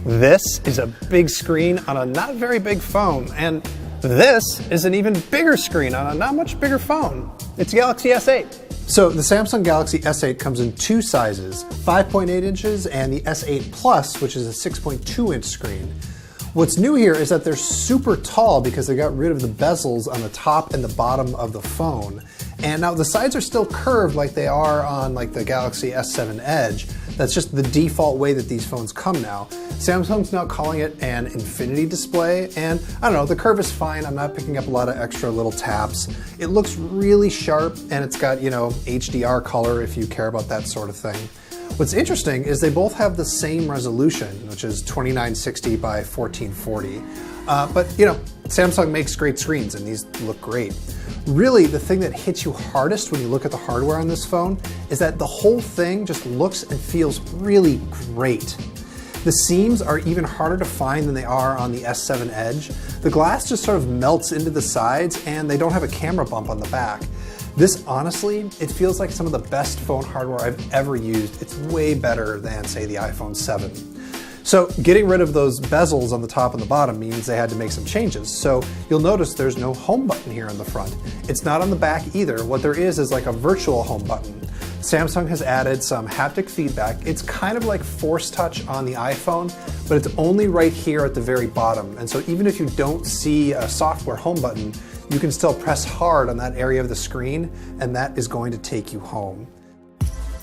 This is a big screen on a not very big phone, and this is an even bigger screen on a not much bigger phone. It's Galaxy S8. So the Samsung Galaxy S8 comes in two sizes, 5.8 inches and the S8 Plus, which is a 6.2 inch screen. What's new here is that they're super tall because they got rid of the bezels on the top and the bottom of the phone. And now the sides are still curved like they are on like the Galaxy S7 Edge. That's just the default way that these phones come now. Samsung's now calling it an infinity display, and I don't know, the curve is fine. I'm not picking up a lot of extra little taps. It looks really sharp, and it's got, HDR color if you care about that sort of thing. What's interesting is they both have the same resolution, which is 2960 by 1440. But Samsung makes great screens and these look great. Really, the thing that hits you hardest when you look at the hardware on this phone is that the whole thing just looks and feels really great. The seams are even harder to find than they are on the S7 Edge. The glass just sort of melts into the sides and they don't have a camera bump on the back. This, honestly, it feels like some of the best phone hardware I've ever used. It's way better than, say, the iPhone 7. So getting rid of those bezels on the top and the bottom means they had to make some changes. So you'll notice there's no home button here on the front. It's not on the back either. What there is like a virtual home button. Samsung has added some haptic feedback. It's kind of like Force Touch on the iPhone, but it's only right here at the very bottom. And so even if you don't see a software home button, you can still press hard on that area of the screen, and that is going to take you home.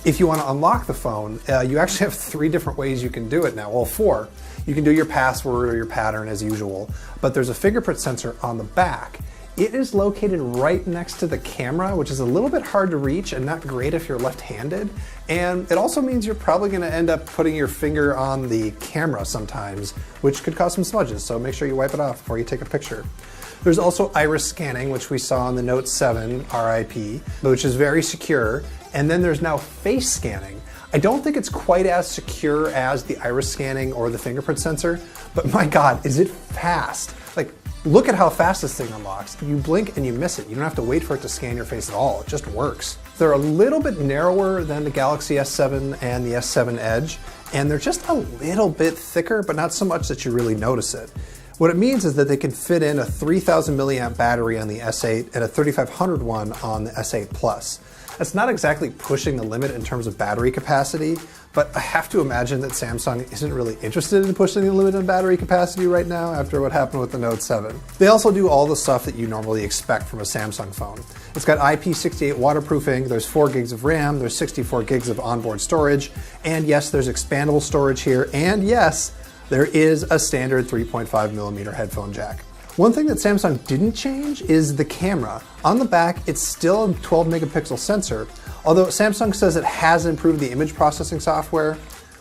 If you want to unlock the phone, you actually have 3 different ways you can do it now. Well, 4. You can do your password or your pattern as usual, but there's a fingerprint sensor on the back. It is located right next to the camera, which is a little bit hard to reach and not great if you're left-handed. And it also means you're probably going to end up putting your finger on the camera sometimes, which could cause some smudges, so make sure you wipe it off before you take a picture. There's also iris scanning, which we saw on the Note 7 RIP, which is very secure. And then there's now face scanning. I don't think it's quite as secure as the iris scanning or the fingerprint sensor, but my God, is it fast? Like, look at how fast this thing unlocks. You blink and you miss it. You don't have to wait for it to scan your face at all. It just works. They're a little bit narrower than the Galaxy S7 and the S7 Edge, and they're just a little bit thicker, but not so much that you really notice it. What it means is that they can fit in a 3000 milliamp battery on the S8 and a 3500 one on the S8 Plus. That's not exactly pushing the limit in terms of battery capacity, but I have to imagine that Samsung isn't really interested in pushing the limit on battery capacity right now after what happened with the Note 7. They also do all the stuff that you normally expect from a Samsung phone. It's got IP68 waterproofing, there's 4 gigs of RAM, there's 64 gigs of onboard storage, and yes, there's expandable storage here, and yes, there is a standard 3.5mm headphone jack. One thing that Samsung didn't change is the camera. On the back, it's still a 12 megapixel sensor, although Samsung says it has improved the image processing software.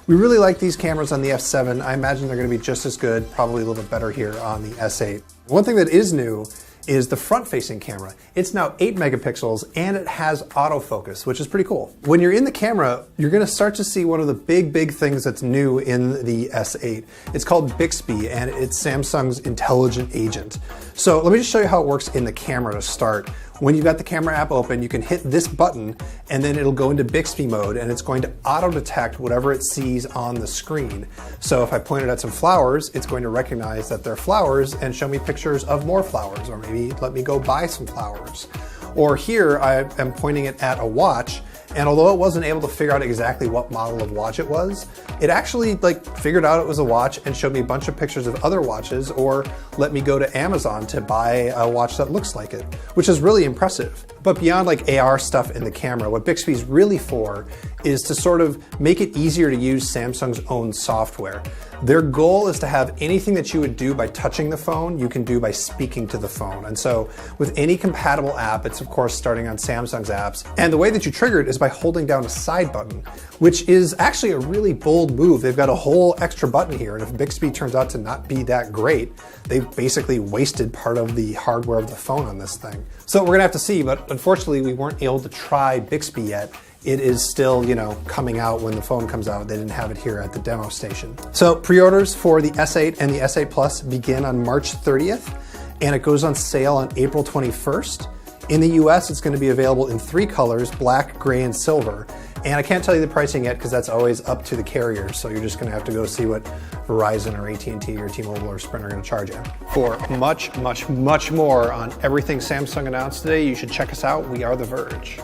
We really like these cameras on the S7. I imagine they're going to be just as good, probably a little bit better here on the S8. One thing that is new is the front-facing camera. It's now 8 megapixels and it has autofocus, which is pretty cool. When you're in the camera, you're gonna start to see one of the big things that's new in the S8. It's called Bixby and it's Samsung's intelligent agent. So let me just show you how it works in the camera to start. When you've got the camera app open, you can hit this button and then it'll go into Bixby mode and it's going to auto-detect whatever it sees on the screen. So if I pointed at some flowers, it's going to recognize that they're flowers and show me pictures of more flowers, or maybe let me go buy some flowers. Or here I am pointing it at a watch, and although it wasn't able to figure out exactly what model of watch it was, it actually figured out it was a watch and showed me a bunch of pictures of other watches, or let me go to Amazon to buy a watch that looks like it, which is really impressive. But beyond AR stuff in the camera, what Bixby's really for is to sort of make it easier to use Samsung's own software. Their goal is to have anything that you would do by touching the phone, you can do by speaking to the phone. And so with any compatible app, it's of course starting on Samsung's apps. And the way that you trigger it is by holding down a side button, which is actually a really bold move. They've got a whole extra button here. And if Bixby turns out to not be that great, they've basically wasted part of the hardware of the phone on this thing. So we're gonna have to see, but unfortunately we weren't able to try Bixby yet. It is still, coming out when the phone comes out. They didn't have it here at the demo station. So pre-orders for the S8 and the S8 Plus begin on March 30th, and it goes on sale on April 21st. In the US, it's going to be available in 3 colors, black, gray, and silver. And I can't tell you the pricing yet because that's always up to the carrier. So you're just going to have to go see what Verizon or AT&T or T-Mobile or Sprint are going to charge you. For much, much, much more on everything Samsung announced today, you should check us out. We are The Verge.